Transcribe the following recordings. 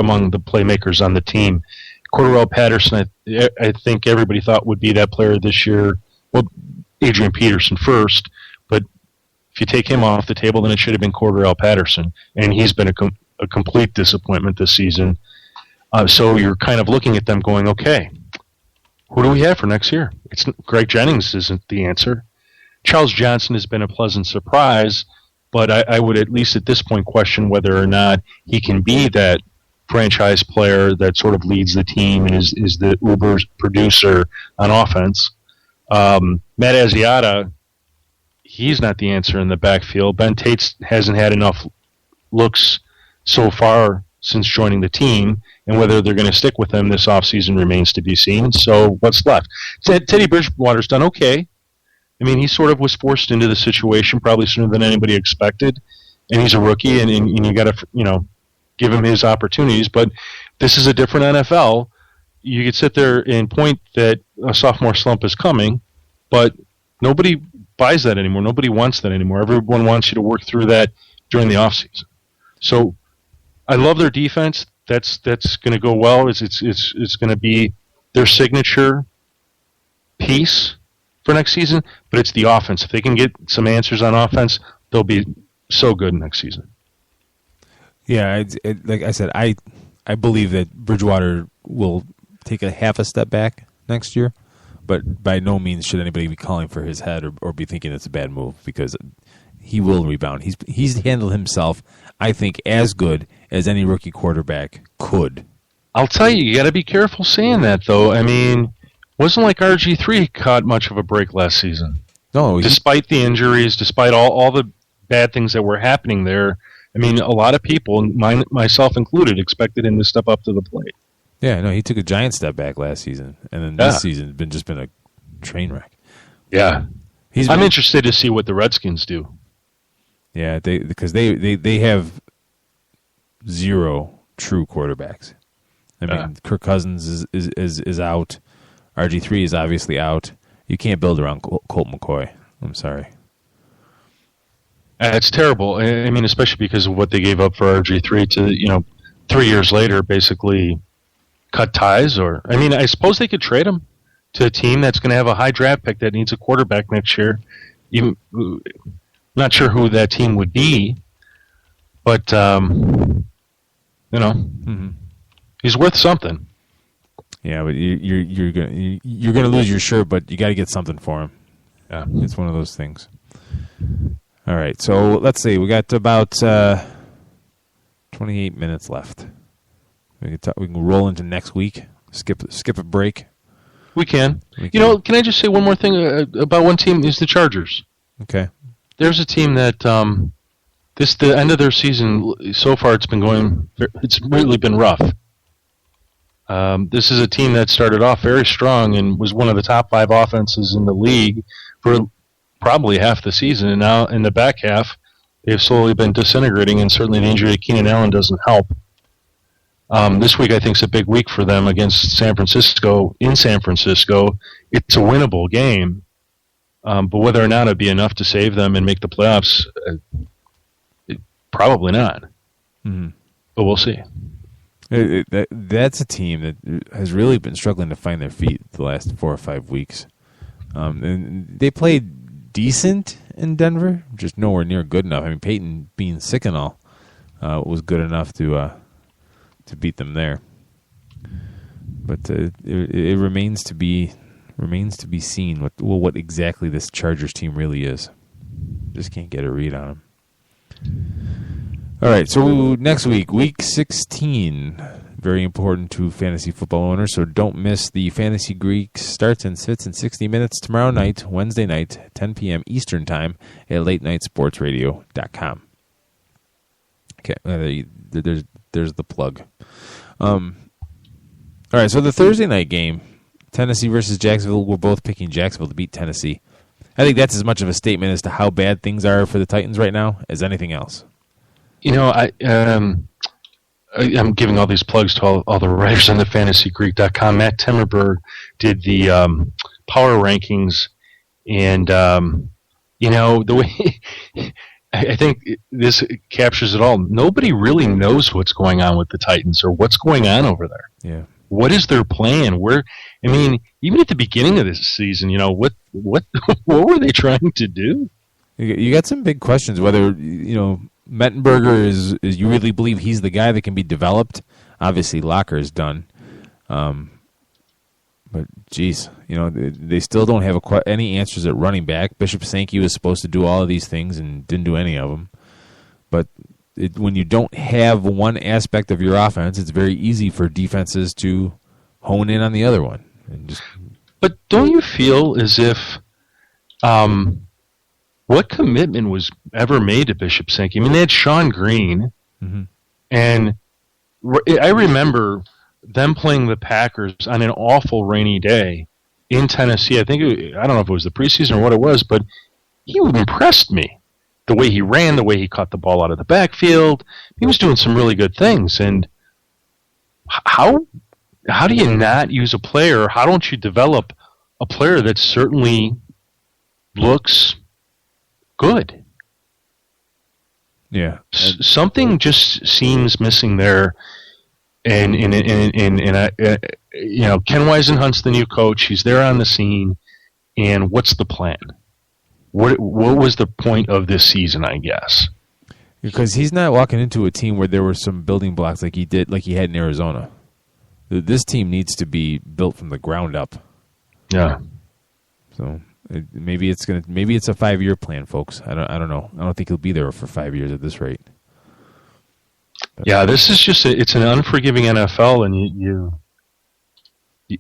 among the playmakers on the team. Cordarrelle Patterson, I think everybody thought would be that player this year. Well, Adrian Peterson first, but if you take him off the table, then it should have been Cordarrelle Patterson, and he's been a complete disappointment this season. So you're kind of looking at them going, okay, who do we have for next year? Greg Jennings isn't the answer. Charles Johnson has been a pleasant surprise, but I would at least at this point question whether or not he can be that franchise player that sort of leads the team and is the uber producer on offense. Matt Asiata, he's not the answer in the backfield. Ben Tate hasn't had enough looks so far since joining the team, and whether they're going to stick with him this offseason remains to be seen. So what's left? Teddy Bridgewater's done okay. I mean, he sort of was forced into the situation probably sooner than anybody expected, and he's a rookie, and you got to, give him his opportunities. But this is a different NFL. You could sit there and point that a sophomore slump is coming, but nobody buys that anymore. Nobody wants that anymore. Everyone wants you to work through that during the offseason. So I love their defense. That's going to go well. It's going to be their signature piece for next season, but it's the offense. If they can get some answers on offense, they'll be so good next season. Yeah, like I said, I believe that Bridgewater will take a half a step back next year, but by no means should anybody be calling for his head or be thinking it's a bad move, because he will rebound. He's handled himself, I think, as good as any rookie quarterback could. I'll tell you got to be careful saying that, though. I mean, wasn't like RG3 caught much of a break last season. No, despite the injuries, despite all the bad things that were happening there. I mean, a lot of people, myself included, expected him to step up to the plate. Yeah, no, he took a giant step back last season, and then this season has just been a train wreck. Yeah, I'm interested to see what the Redskins do. Yeah, because they have zero true quarterbacks. I mean, Kirk Cousins is out. RG3 is obviously out. You can't build around Colt McCoy. I'm sorry. It's terrible. I mean, especially because of what they gave up for RG3 to, 3 years later, basically cut ties. Or, I mean, I suppose they could trade him to a team that's going to have a high draft pick that needs a quarterback next year. Not sure who that team would be, but, he's worth something. Yeah, but you're gonna lose your shirt, but you got to get something for him. Yeah, it's one of those things. All right, so let's see. We got about 28 minutes left. We can roll into next week. Skip a break. We can. Can I just say one more thing about one team? Is the Chargers. Okay. There's a team that the end of their season so far it's really been rough. This is a team that started off very strong and was one of the top 5 offenses in the league for probably half the season, and now in the back half, they've slowly been disintegrating, and certainly the injury to Keenan Allen doesn't help. This week, I think, is a big week for them against San Francisco. In San Francisco, it's a winnable game, but whether or not it'd be enough to save them and make the playoffs, probably not. Mm-hmm. But we'll see. That's a team that has really been struggling to find their feet the last 4 or 5 weeks. And they played decent in Denver, just nowhere near good enough. I mean, Peyton being sick and all was good enough to beat them there. But it remains to be seen what exactly this Chargers team really is. Just can't get a read on them. All right, so next week, Week 16, very important to fantasy football owners, so don't miss the Fantasy Greeks starts and sits in 60 minutes tomorrow night, Wednesday night, 10 p.m. Eastern Time at latenightsportsradio.com. Okay, there's the plug. All right, so the Thursday night game, Tennessee versus Jacksonville, we're both picking Jacksonville to beat Tennessee. I think that's as much of a statement as to how bad things are for the Titans right now as anything else. I'm giving all these plugs to all the writers on the FantasyGreek.com. Matt Timmerberg did the power rankings, and the way I think this captures it all. Nobody really knows what's going on with the Titans or what's going on over there. Yeah. What is their plan? Even at the beginning of this season, what what were they trying to do? You got some big questions. Whether Mettenberger is you really believe he's the guy that can be developed? Obviously, Locker is done. But geez, they still don't have any answers at running back. Bishop Sankey was supposed to do all of these things and didn't do any of them. But when you don't have one aspect of your offense, it's very easy for defenses to hone in on the other one. But don't you feel as if what commitment was ever made to Bishop Sankey? I mean, they had Sean Green, and I remember them playing the Packers on an awful rainy day in Tennessee. I don't know if it was the preseason or what it was, but he impressed me. The way he ran, the way he caught the ball out of the backfield, he was doing some really good things. And how do you not use a player? How don't you develop a player that certainly looks good? Yeah, something just seems missing there. And Ken Weisenhunt's the new coach. He's there on the scene. And what's the plan? What was the point of this season, I guess? Because he's not walking into a team where there were some building blocks like he had in Arizona. This team needs to be built from the ground up. Yeah. So maybe it's a 5-year plan, folks. I don't know. I don't think he'll be there for 5 years at this rate. Yeah, this is just it's an unforgiving NFL, and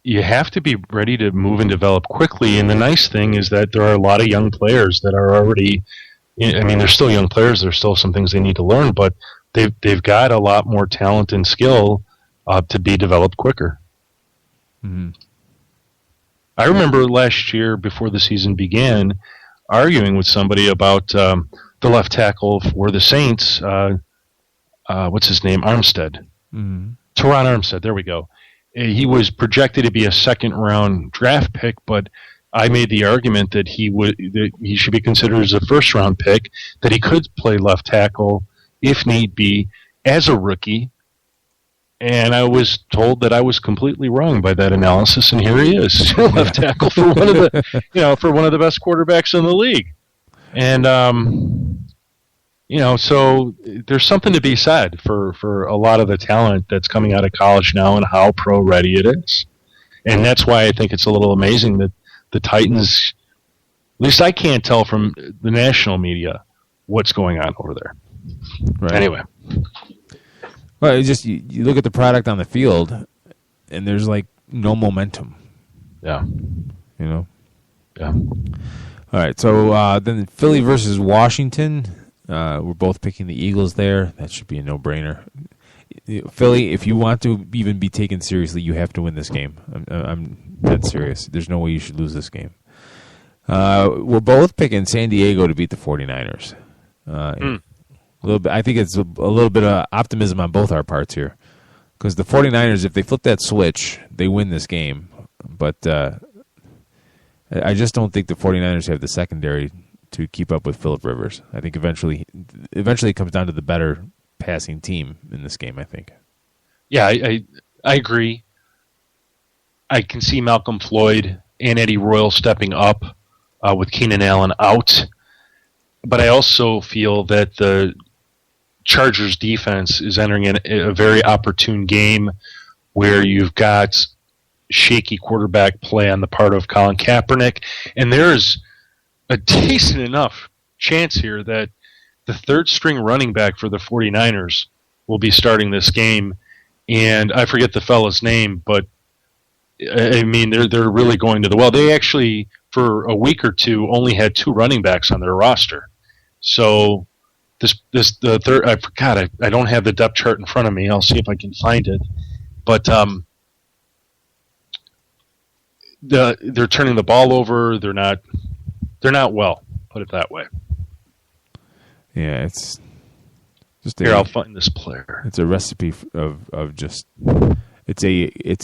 you have to be ready to move and develop quickly. And the nice thing is that there are a lot of young players that are already. I mean, they're still young players. There's still some things they need to learn, but they've got a lot more talent and skill to be developed quicker. Mm-hmm. I remember last year before the season began, arguing with somebody about the left tackle for the Saints. What's his name? Armstead. Mm-hmm. Teron Armstead. There we go. He was projected to be a second-round draft pick, but I made the argument that he should be considered as a first-round pick, that he could play left tackle if need be as a rookie. And I was told that I was completely wrong by that analysis, and here he is, left tackle for one of the best quarterbacks in the league. And so there's something to be said for a lot of the talent that's coming out of college now and how pro-ready it is. And that's why I think it's a little amazing that the Titans, at least I can't tell from the national media what's going on over there. Right. Anyway. Well, it's just you look at the product on the field, and there's like no momentum. Yeah. Yeah. All right, so then Philly versus Washington. We're both picking the Eagles there. That should be a no-brainer. Philly, if you want to even be taken seriously, you have to win this game. I'm dead serious. There's no way you should lose this game. We're both picking San Diego to beat the 49ers. A little bit. I think it's a little bit of optimism on both our parts here, because the 49ers, if they flip that switch, they win this game. But I just don't think the 49ers have the secondary to keep up with Phillip Rivers. I think eventually it comes down to the better passing team in this game, I think. Yeah, I agree. I can see Malcolm Floyd and Eddie Royal stepping up with Keenan Allen out. But I also feel that the Chargers defense is entering in a very opportune game where you've got shaky quarterback play on the part of Colin Kaepernick, and there's a decent enough chance here that the third string running back for the 49ers will be starting this game. And I forget the fella's name, but I mean, they're really going to the well. They actually, for a week or two, only had 2 running backs on their roster. So the third, I forgot, I don't have the depth chart in front of me. I'll see if I can find it. But they're turning the ball over. They're not well, put it that way. Yeah, it's just here. I'll find this player. It's a recipe of just it's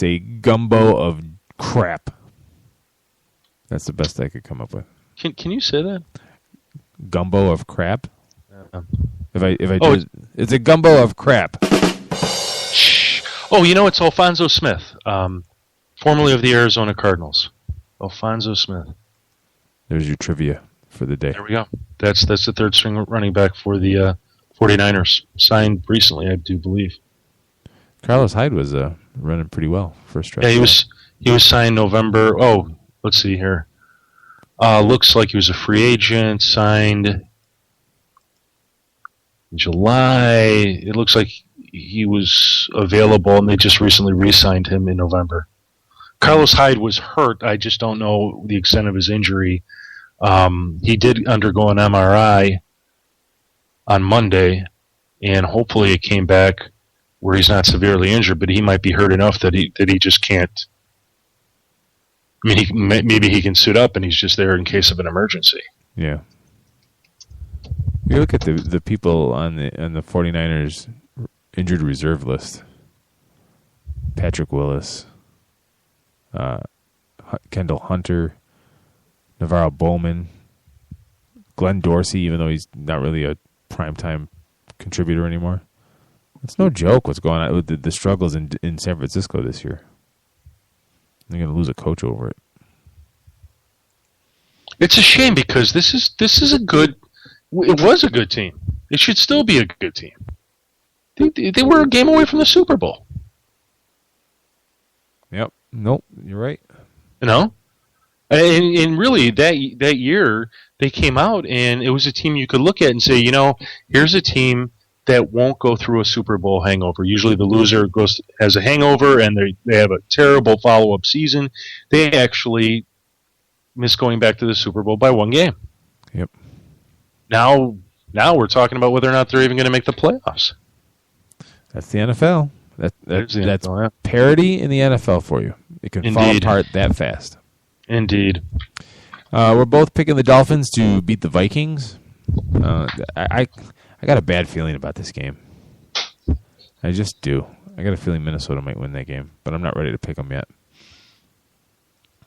a gumbo of crap. That's the best I could come up with. Can you say that? Gumbo of crap. It's a gumbo of crap. Oh, it's Alfonso Smith, formerly of the Arizona Cardinals. Alfonso Smith. There's your trivia for the day. There we go. That's the third string running back for the 49ers. Signed recently, I do believe. Carlos Hyde was running pretty well first stretch. Yeah, he was signed November. Oh, let's see here. Looks like he was a free agent, signed in July. It looks like he was available, and they just recently re-signed him in November. Carlos Hyde was hurt. I just don't know the extent of his injury. He did undergo an MRI on Monday, and hopefully it came back where he's not severely injured, but he might be hurt enough that he just can't. I mean, maybe he can suit up and he's just there in case of an emergency. Yeah. You look at the people on the 49ers injured reserve list. Patrick Willis, Kendall Hunter, Navarro Bowman, Glenn Dorsey, even though he's not really a primetime contributor anymore. It's no joke what's going on with the struggles in San Francisco this year. They're going to lose a coach over it. It's a shame because this is it was a good team. It should still be a good team. They were a game away from the Super Bowl. Yep. Nope. You're right. And really that year they came out and it was a team you could look at and say, here's a team that won't go through a Super Bowl hangover. Usually the loser has a hangover and they have a terrible follow-up season. They actually miss going back to the Super Bowl by one game. Yep. Now we're talking about whether or not they're even going to make the playoffs. That's the NFL. That's NFL, yeah. Parity in the NFL for you. It can fall apart that fast. Indeed. We're both picking the Dolphins to beat the Vikings. I got a bad feeling about this game. I just do. I got a feeling Minnesota might win that game, but I'm not ready to pick them yet.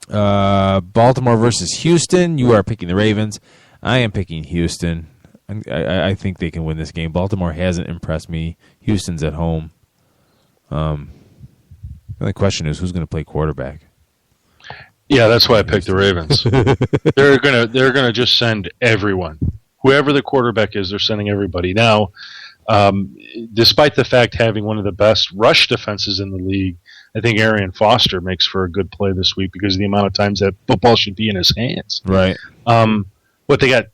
Baltimore versus Houston. You are picking the Ravens. I am picking Houston. I think they can win this game. Baltimore hasn't impressed me. Houston's at home. The only question is who's going to play quarterback. Yeah, that's why I picked the Ravens. They're gonna just send everyone. Whoever the quarterback is, they're sending everybody. Now, despite the fact having one of the best rush defenses in the league, I think Arian Foster makes for a good play this week because of the amount of times that football should be in his hands. Right. What they got,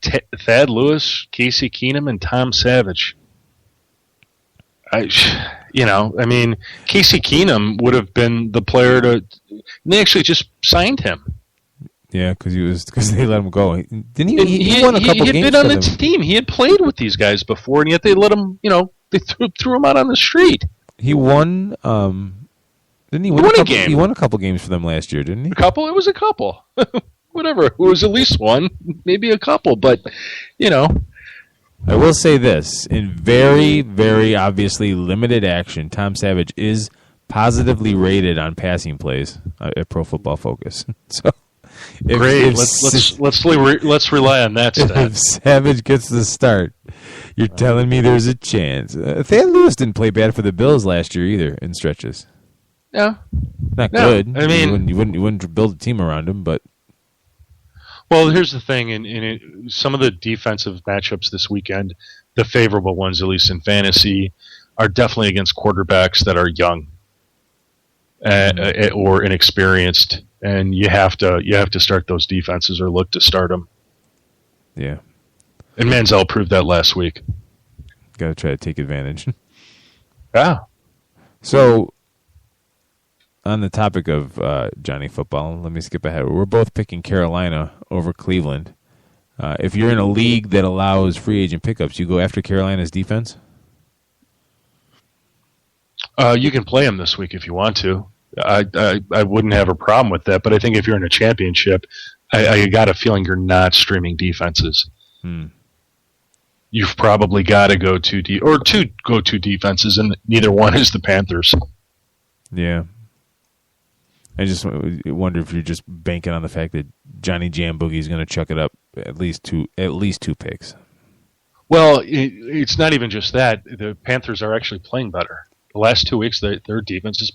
Thad Lewis, Casey Keenum, and Tom Savage. Casey Keenum would have been the player to. They actually just signed him. Yeah, because they let him go. Didn't he? He won a couple games. He had been on the team. He had played with these guys before, and yet they let him. They threw him out on the street. He won. Didn't he win a game? He won a couple games for them last year, didn't he? A couple. It was a couple. Whatever. It was at least one, maybe a couple. But I will say this: in very, very obviously limited action, Tom Savage is positively rated on passing plays at Pro Football Focus. So. Great. Let's rely on that stat. If Savage gets the start, you're telling me there's a chance. Thad Lewis didn't play bad for the Bills last year either in stretches. No, not good. I mean, you wouldn't build a team around him, but. Well, here's the thing: in some of the defensive matchups this weekend, the favorable ones, at least in fantasy, are definitely against quarterbacks that are young or inexperienced. And you have to start those defenses or look to start them. Yeah. And Manziel proved that last week. Got to try to take advantage. Yeah. So, on the topic of Johnny Football, let me skip ahead. We're both picking Carolina over Cleveland. If you're in a league that allows free agent pickups, you go after Carolina's defense? You can play them this week if you want to. I wouldn't have a problem with that, but I think if you're in a championship, I got a feeling you're not streaming defenses. You've probably got to go two go-to defenses, and neither one is the Panthers. Yeah. I just wonder if you're just banking on the fact that Johnny Jam Boogie is going to chuck it up at least two picks. Well, it's not even just that. The Panthers are actually playing better. The last 2 weeks, their defense is